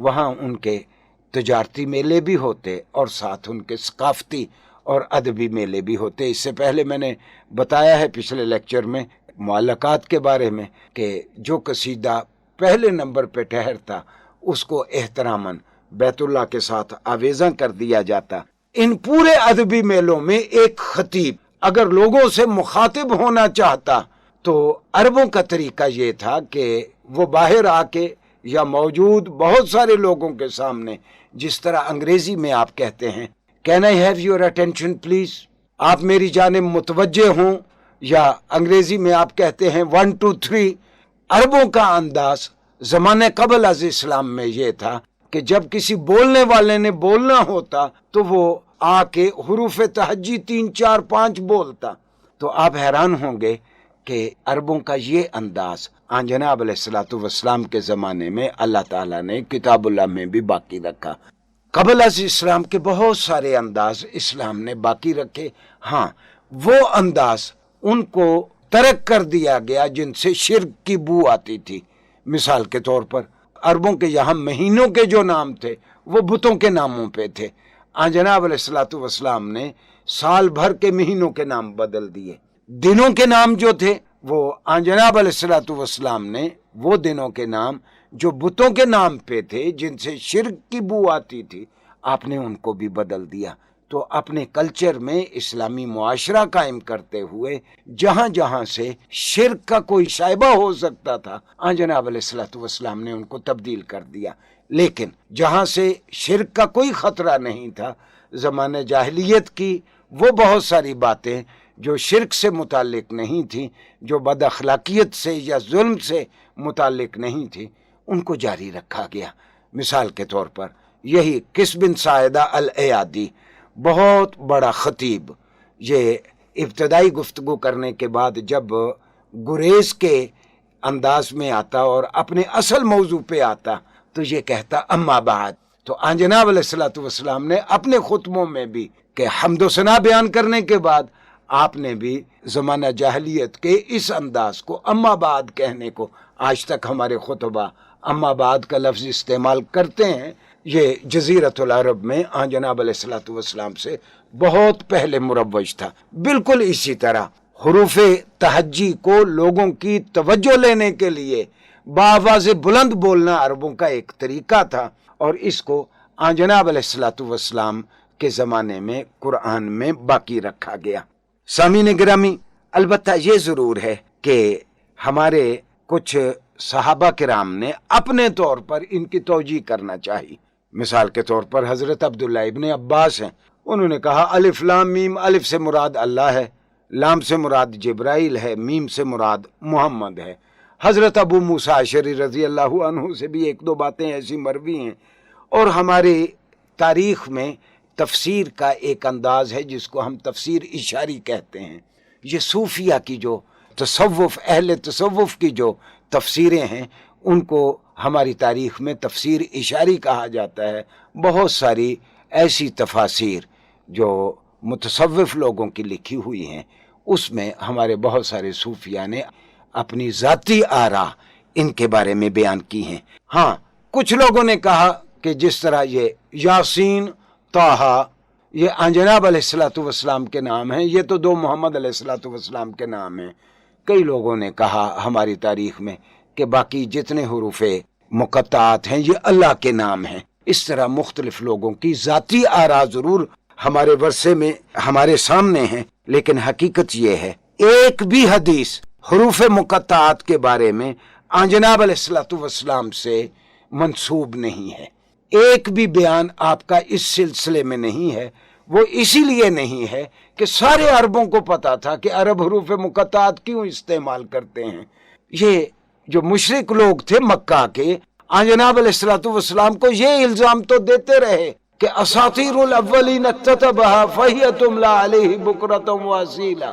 وہاں ان کے تجارتی میلے بھی ہوتے اور ساتھ ان کے ثقافتی اور ادبی میلے بھی ہوتے. اس سے پہلے میں نے بتایا ہے پچھلے لیکچر میں معلقات کے بارے میں کہ جو قصیدہ پہلے نمبر پہ ٹھہرتا اس کو احتراماً بیت اللہ کے ساتھ آویزاں کر دیا جاتا. ان پورے ادبی میلوں میں ایک خطیب اگر لوگوں سے مخاطب ہونا چاہتا تو عربوں کا طریقہ یہ تھا کہ وہ باہر آ کے یا موجود بہت سارے لوگوں کے سامنے، جس طرح انگریزی میں آپ کہتے ہیں Can I have your attention please؟ آپ میری جانب متوجہ ہوں، یا انگریزی میں آپ کہتے ہیں 1 2 3. عربوں کا انداز زمانے قبل از اسلام میں یہ تھا کہ جب کسی بولنے والے نے بولنا ہوتا تو وہ آ کے حروف تہجی 3 4 5 بولتا. تو آپ حیران ہوں گے کہ عربوں کا یہ انداز آن جناب علیہ الصلوۃ والسلام کے زمانے میں اللہ تعالیٰ نے کتاب اللہ میں بھی باقی رکھا. قبل از اسلام کے بہت سارے انداز اسلام نے باقی رکھے. ہاں، وہ انداز ان کو ترک کر دیا گیا جن سے شرک کی بو آتی تھی. مثال کے طور پر عربوں کے یہاں مہینوں کے جو نام تھے وہ بتوں کے ناموں پہ تھے. آن جناب علیہ الصلوۃ والسلام نے سال بھر کے مہینوں کے نام بدل دیے. دنوں کے نام جو تھے وہ آن جناب علیہ الصلوۃ والسلام نے وہ دنوں کے نام جو بتوں کے نام پہ تھے جن سے شرک کی بو آتی تھی آپ نے ان کو بھی بدل دیا. تو اپنے کلچر میں اسلامی معاشرہ قائم کرتے ہوئے جہاں جہاں سے شرک کا کوئی شائبہ ہو سکتا تھا آن جناب علیہ الصلوۃ والسلام نے ان کو تبدیل کر دیا. لیکن جہاں سے شرک کا کوئی خطرہ نہیں تھا، زمانے جاہلیت کی وہ بہت ساری باتیں جو شرک سے متعلق نہیں تھیں، جو بد اخلاقیت سے یا ظلم سے متعلق نہیں تھی، ان کو جاری رکھا گیا. مثال کے طور پر یہی قس بن ساعدہ الایادی، بہت بڑا خطیب، یہ ابتدائی گفتگو کرنے کے بعد جب گریز کے انداز میں آتا اور اپنے اصل موضوع پہ آتا تو یہ کہتا اما بعد. تو آن جناب علیہ الصلوۃ والسلام نے اپنے خطبوں میں بھی کہ حمد و ثنا بیان کرنے کے بعد آپ نے بھی زمانہ جاہلیت کے اس انداز کو اما بعد کہنے کو، آج تک ہمارے خطبہ اما بعد کا لفظ استعمال کرتے ہیں، یہ جزیرۃ العرب میں آن جناب علیہ الصلوۃ والسلام سے بہت پہلے مروج تھا. بالکل اسی طرح حروف تہجی کو لوگوں کی توجہ لینے کے لیے بآواز بلند بولنا عربوں کا ایک طریقہ تھا، اور اس کو آن جناب علیہ الصلوۃ والسلام کے زمانے میں قرآن میں باقی رکھا گیا. سامعین گرامی، البتہ یہ ضرور ہے کہ ہمارے کچھ صحابہ کرام نے اپنے طور پر ان کی توجیہ کرنا چاہی. مثال کے طور پر حضرت عبداللہ ابن عباس ہیں، انہوں نے کہا الف لام میم، الف سے مراد اللہ ہے، لام سے مراد جبرائیل ہے، میم سے مراد محمد ہے. حضرت ابو موسیٰ اشعری رضی اللہ عنہ سے بھی ایک دو باتیں ایسی مروی ہیں. اور ہماری تاریخ میں تفسیر کا ایک انداز ہے جس کو ہم تفسیر اشاری کہتے ہیں. یہ صوفیہ کی جو تصوف، اہل تصوف کی جو تفسیریں ہیں ان کو ہماری تاریخ میں تفسیر اشاری کہا جاتا ہے. بہت ساری ایسی تفاسیر جو متصوف لوگوں کی لکھی ہوئی ہیں اس میں ہمارے بہت سارے صوفیہ نے اپنی ذاتی آراء ان کے بارے میں بیان کی ہیں. ہاں، کچھ لوگوں نے کہا کہ جس طرح یہ یاسین، طٰہٰ، یہ آن جناب علیہ الصلوۃ والسلام کے نام ہیں، یہ تو دو محمد علیہ الصلوۃ والسلام کے نام ہیں. کئی لوگوں نے کہا ہماری تاریخ میں کہ باقی جتنے حروف مقطعات ہیں یہ اللہ کے نام ہیں. اس طرح مختلف لوگوں کی ذاتی آراء ضرور ہمارے ورثے میں ہمارے سامنے ہیں، لیکن حقیقت یہ ہے ایک بھی حدیث حروف مقطعات کے بارے میں آن جناب علیہ الصلوۃ والسلام سے منسوب نہیں ہے. ایک بھی بیان آپ کا اس سلسلے میں نہیں ہے. وہ اسی لیے نہیں ہے کہ سارے عربوں کو پتا تھا کہ عرب حروف مقطعات کیوں استعمال کرتے ہیں. یہ جو مشرک لوگ تھے مکہ کے، آن جناب علیہ الصلوۃ والسلام کو یہ الزام تو دیتے رہے کہ اساطیر الاولین اکتتبھا فہی تملی علیہ بکرۃ واصیلا،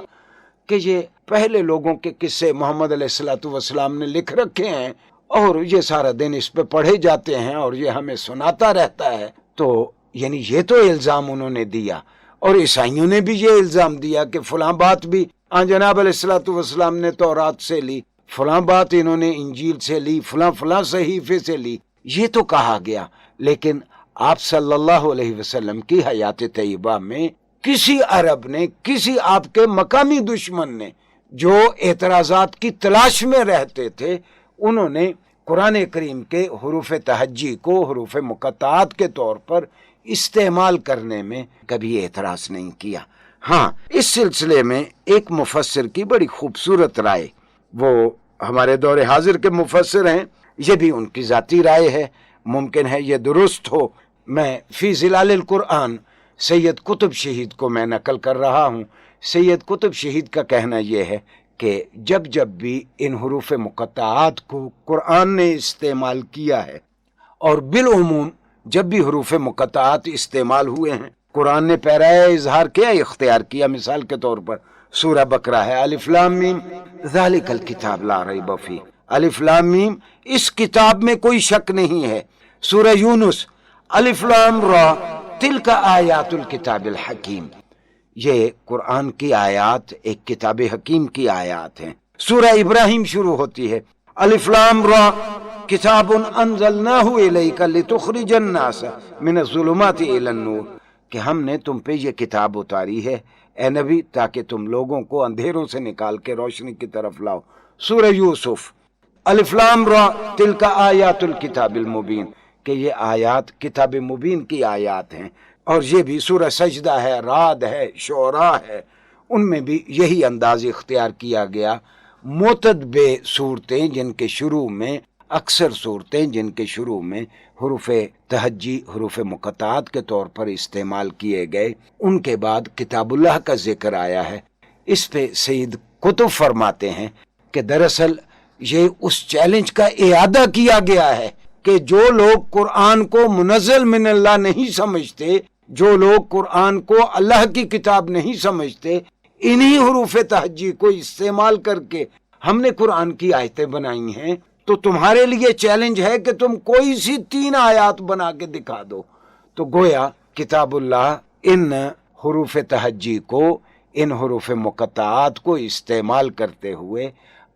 کہ یہ پہلے لوگوں کے قصے محمد علیہ الصلوۃ والسلام نے لکھ رکھے ہیں اور یہ سارا دن اس پہ پڑھے جاتے ہیں اور یہ ہمیں سناتا رہتا ہے. تو یعنی یہ تو الزام انہوں نے دیا، اور عیسائیوں نے بھی یہ الزام دیا کہ فلاں بات بھی آن جناب علیہ الصلوۃ والسلام نے تورات سے لی، فلاں بات انہوں نے انجیل سے لی، فلاں صحیفے سے لی. یہ تو کہا گیا، لیکن آپ صلی اللہ علیہ وسلم کی حیات طیبہ میں کسی عرب نے، کسی آپ کے مقامی دشمن نے جو اعتراضات کی تلاش میں رہتے تھے، انہوں نے قرآن کریم کے حروف تہجی کو حروف مقطعات کے طور پر استعمال کرنے میں کبھی اعتراض نہیں کیا۔ ہاں، اس سلسلے میں ایک مفسر کی بڑی خوبصورت رائے، وہ ہمارے دور حاضر کے مفسر ہیں، یہ بھی ان کی ذاتی رائے ہے، ممکن ہے یہ درست ہو۔ میں فی ظلال القرآن سید قطب شہید کو میں نقل کر رہا ہوں۔ سید قطب شہید کا کہنا یہ ہے کہ جب جب بھی ان حروف مقطعات کو قرآن نے استعمال کیا ہے، اور بالعموم جب بھی حروف مقطعات استعمال ہوئے ہیں، قرآن نے پیرائے اظہار کیا اختیار کیا۔ مثال کے طور پر سورہ بقرہ ہے، الف لام میم ذالک الکتاب لا ریب فیہ، الف لام میم اس کتاب میں کوئی شک نہیں ہے۔ سورہ یونس الف لام را تلک آیات الکتاب الحکیم، یہ قرآن کی آیات ایک کتاب حکیم کی آیات ہیں۔ سورہ ابراہیم شروع ہوتی ہے الف لام را کتاب انزلناہ الیک لتخرج الناس من الظلمات الی النور، کہ ہم نے تم پہ یہ کتاب اتاری ہے اے نبی تاکہ تم لوگوں کو اندھیروں سے نکال کے روشنی کی طرف لاؤ۔ سورہ یوسف الف لام را تلک آیات الکتاب المبین، کہ یہ آیات کتاب مبین کی آیات ہیں۔ اور یہ بھی سورہ سجدہ ہے، رعد ہے، شعراء ہے، ان میں بھی یہی انداز اختیار کیا گیا۔ معتدبے صورتیں جن کے شروع میں، اکثر صورتیں جن کے شروع میں حروف تہجی حروف مقطعات کے طور پر استعمال کیے گئے، ان کے بعد کتاب اللہ کا ذکر آیا ہے۔ اس پہ سید قطب فرماتے ہیں کہ دراصل یہ اس چیلنج کا اعادہ کیا گیا ہے کہ جو لوگ قرآن کو منزل من اللہ نہیں سمجھتے، جو لوگ قرآن کو اللہ کی کتاب نہیں سمجھتے، انہی حروف تہجی کو استعمال کر کے ہم نے قرآن کی آیتیں بنائی ہیں، تو تمہارے لیے چیلنج ہے کہ تم کوئی سی 3 آیات بنا کے دکھا دو۔ تو گویا کتاب اللہ ان حروف تہجی کو، ان حروف مقطعات کو استعمال کرتے ہوئے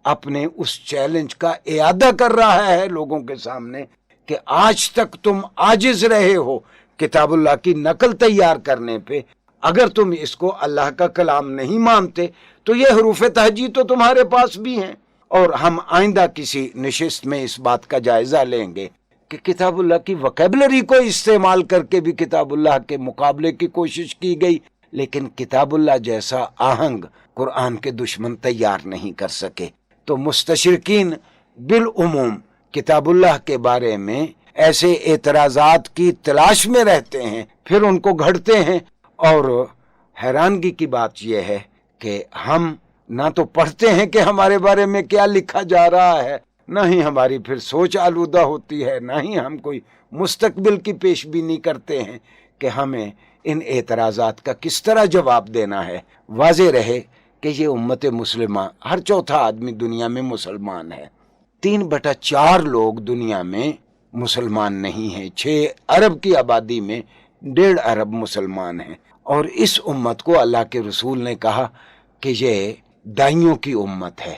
اپنے اس چیلنج کا اعادہ کر رہا ہے لوگوں کے سامنے کہ آج تک تم عاجز رہے ہو کتاب اللہ کی نقل تیار کرنے پہ۔ اگر تم اس کو اللہ کا کلام نہیں مانتے تو یہ حروف تہجی تو تمہارے پاس بھی ہیں، اور ہم آئندہ کسی نشست میں اس بات کا جائزہ لیں گے کہ کتاب اللہ کی وکیبلری کو استعمال کر کے بھی کتاب اللہ کے مقابلے کی کوشش کی گئی، لیکن کتاب اللہ جیسا آہنگ قرآن کے دشمن تیار نہیں کر سکے۔ تو مستشرقین بالعموم کتاب اللہ کے بارے میں ایسے اعتراضات کی تلاش میں رہتے ہیں، پھر ان کو گھڑتے ہیں، اور حیرانگی کی بات یہ ہے کہ ہم نہ تو پڑھتے ہیں کہ ہمارے بارے میں کیا لکھا جا رہا ہے، نہ ہی ہماری پھر سوچ آلودہ ہوتی ہے، نہ ہی ہم کوئی مستقبل کی پیش بینی کرتے ہیں کہ ہمیں ان اعتراضات کا کس طرح جواب دینا ہے۔ واضح رہے کہ یہ امت مسلمہ، ہر چوتھا آدمی دنیا میں مسلمان ہے، 3/4 لوگ دنیا میں مسلمان نہیں ہیں، 6 ارب کی آبادی میں 1.5 ارب مسلمان ہیں، اور اس امت کو اللہ کے رسول نے کہا کہ یہ دائیوں کی امت ہے۔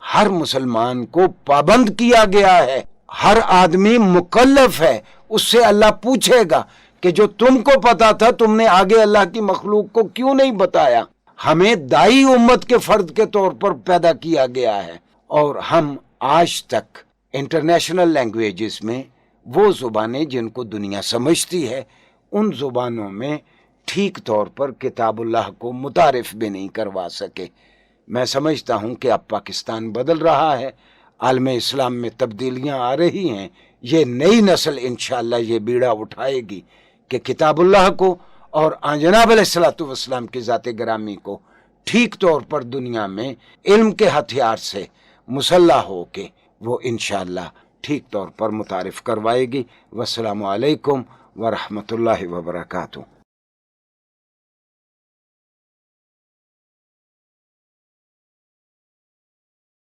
ہر مسلمان کو پابند کیا گیا ہے، ہر آدمی مکلف ہے، اس سے اللہ پوچھے گا کہ جو تم کو پتا تھا تم نے آگے اللہ کی مخلوق کو کیوں نہیں بتایا۔ ہمیں دائی امت کے فرد کے طور پر پیدا کیا گیا ہے، اور ہم آج تک انٹرنیشنل لینگویجز میں وہ زبانیں جن کو دنیا سمجھتی ہے، ان زبانوں میں ٹھیک طور پر کتاب اللہ کو متعارف بھی نہیں کروا سکے۔ میں سمجھتا ہوں کہ اب پاکستان بدل رہا ہے، عالم اسلام میں تبدیلیاں آ رہی ہیں، یہ نئی نسل انشاءاللہ یہ بیڑا اٹھائے گی کہ کتاب اللہ کو اور جناب علیہ الصلوۃ والسلام کی ذات گرامی کو ٹھیک طور پر دنیا میں علم کے ہتھیار سے مسلح ہو کے وہ انشاءاللہ ٹھیک طور پر متعارف کروائے گی۔ والسلام علیکم ورحمۃ اللہ وبرکاتہ۔